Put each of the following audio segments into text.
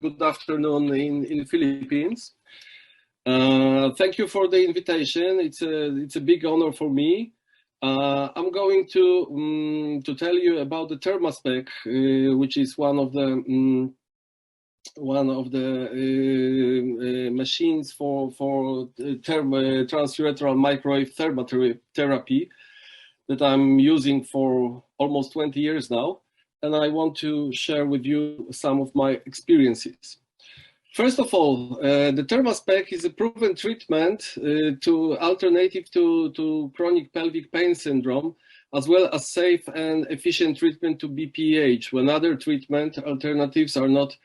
good afternoon in Philippines. Thank you for the invitation. It's a big honor for me. I'm going to tell you about the Thermaspec, which is one of the machines for transurethral microwave therapy that I'm using for almost 20 years now, and I want to share with you some of my experiences. First of all, the Thermaspec is a proven treatment alternative to chronic pelvic pain syndrome, as well as safe and efficient treatment to BPH when other treatment alternatives are not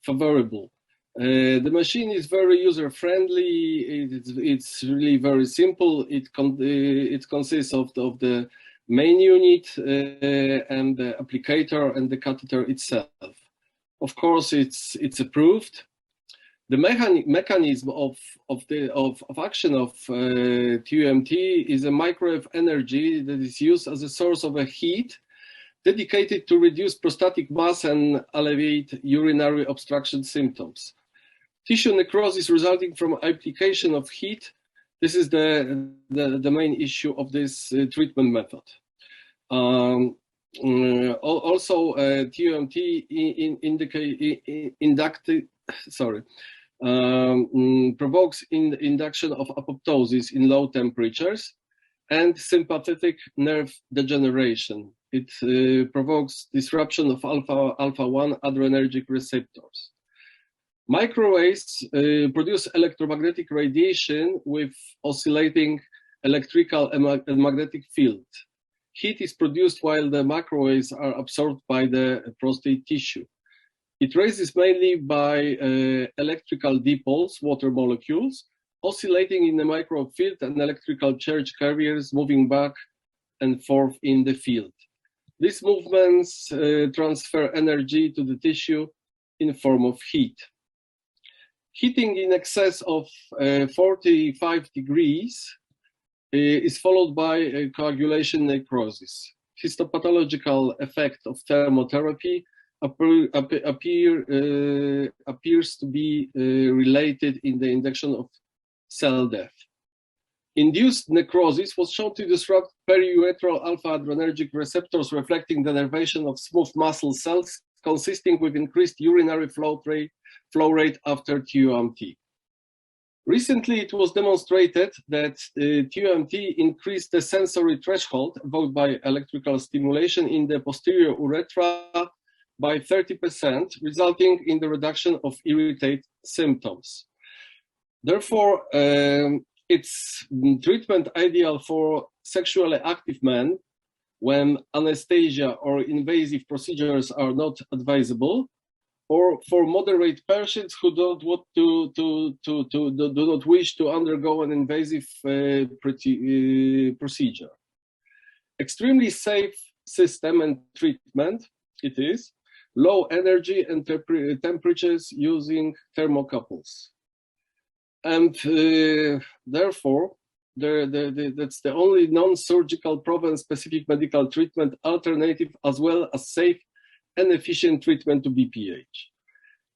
favorable. The machine is very user-friendly. It's really very simple. It consists of the main unit and the applicator and the catheter itself. Of course, it's approved. The mechanism of action of TUMT is a microwave energy that is used as a source of a heat dedicated to reduce prostatic mass and alleviate urinary obstruction symptoms. Tissue necrosis resulting from application of heat, this is the main issue of this treatment method. Also, TUMT provokes induction of apoptosis in low temperatures and sympathetic nerve degeneration. It provokes disruption of alpha-1 adrenergic receptors. Microwaves produce electromagnetic radiation with oscillating electrical and magnetic field. Heat is produced while the microwaves are absorbed by the prostate tissue. It raises mainly by electrical dipoles, water molecules, oscillating in the microwave field and electrical charge carriers moving back and forth in the field. These movements transfer energy to the tissue in the form of heat. Heating in excess of 45 degrees is followed by coagulation necrosis. Histopathological effect of thermotherapy appears to be related in the induction of cell death. Induced necrosis was shown to disrupt periurethral alpha-adrenergic receptors, reflecting the denervation of smooth muscle cells, consisting with increased urinary flow rate after TUMT. Recently, it was demonstrated that TUMT increased the sensory threshold evoked by electrical stimulation in the posterior urethra by 30%, resulting in the reduction of irritate symptoms. Therefore, it's treatment ideal for sexually active men when anesthesia or invasive procedures are not advisable, or for moderate patients who do not wish to undergo an invasive procedure. Extremely safe system and treatment it is. Low energy and temperatures using thermocouples. And therefore, that's the only non-surgical proven-specific medical treatment alternative, as well as safe and efficient treatment to BPH.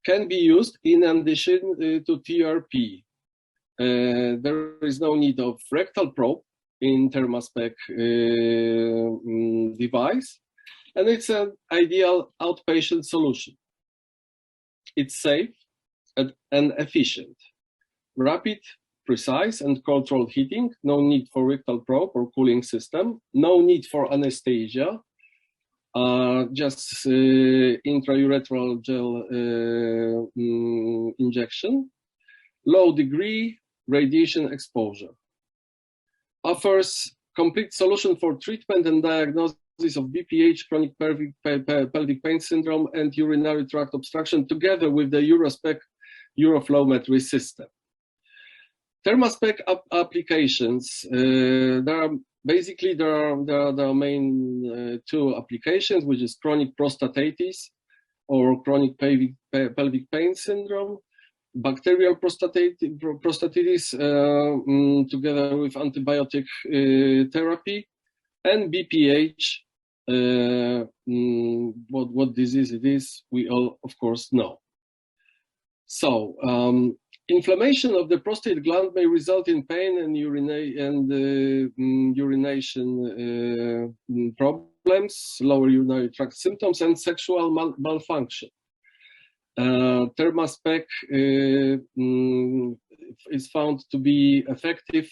Can be used in addition to TRP. There is no need of rectal probe in Thermaspec device, and it's an ideal outpatient solution. It's safe and efficient. Rapid, precise, and controlled heating. No need for rectal probe or cooling system. No need for anesthesia. Just intraurethral gel injection. Low degree radiation exposure. Offers complete solution for treatment and diagnosis of BPH, chronic pelvic pain syndrome, and urinary tract obstruction, together with the Eurospec uroflowmetry system. Thermaspec applications. There are main two applications, which is chronic prostatitis or chronic pelvic pain syndrome, bacterial prostatitis together with antibiotic therapy, and BPH. What disease it is, we all, of course, know. So, inflammation of the prostate gland may result in pain and urination problems, lower urinary tract symptoms, and sexual malfunction. Thermaspec is found to be effective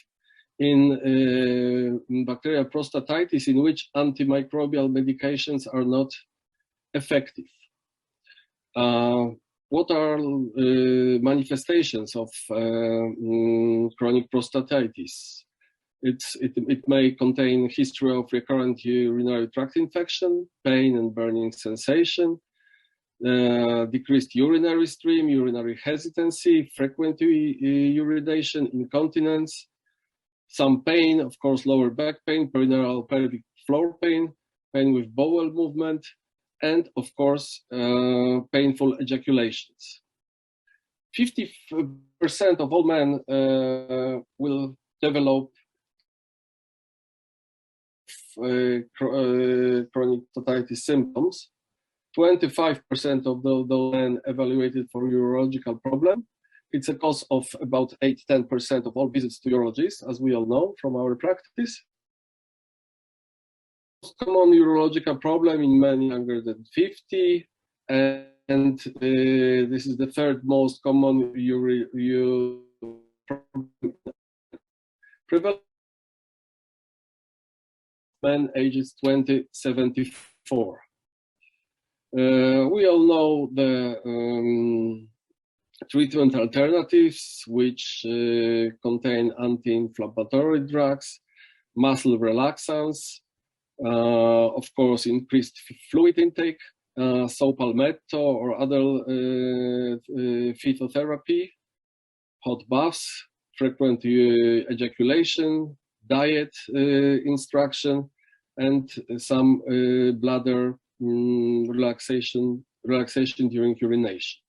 in bacterial prostatitis, in which antimicrobial medications are not effective. What are manifestations of chronic prostatitis? It may contain history of recurrent urinary tract infection, pain and burning sensation, decreased urinary stream, urinary hesitancy, frequent urination, incontinence, some pain, of course, lower back pain, perineal pelvic floor pain, pain with bowel movement, and of course, painful ejaculations. 50% of all men will develop chronic prostatitis symptoms. 25% of the men evaluated for urological problem. It's a cause of about 8-10% of all visits to urologists, as we all know from our practice. Most common urological problem in men younger than 50, and this is the third most common prevalent men ages 20-74. We all know the treatment alternatives, which contain anti-inflammatory drugs, muscle relaxants, of course, increased fluid intake, saw palmetto or other phytotherapy, hot baths, frequent ejaculation, diet instruction, and some bladder relaxation during urination.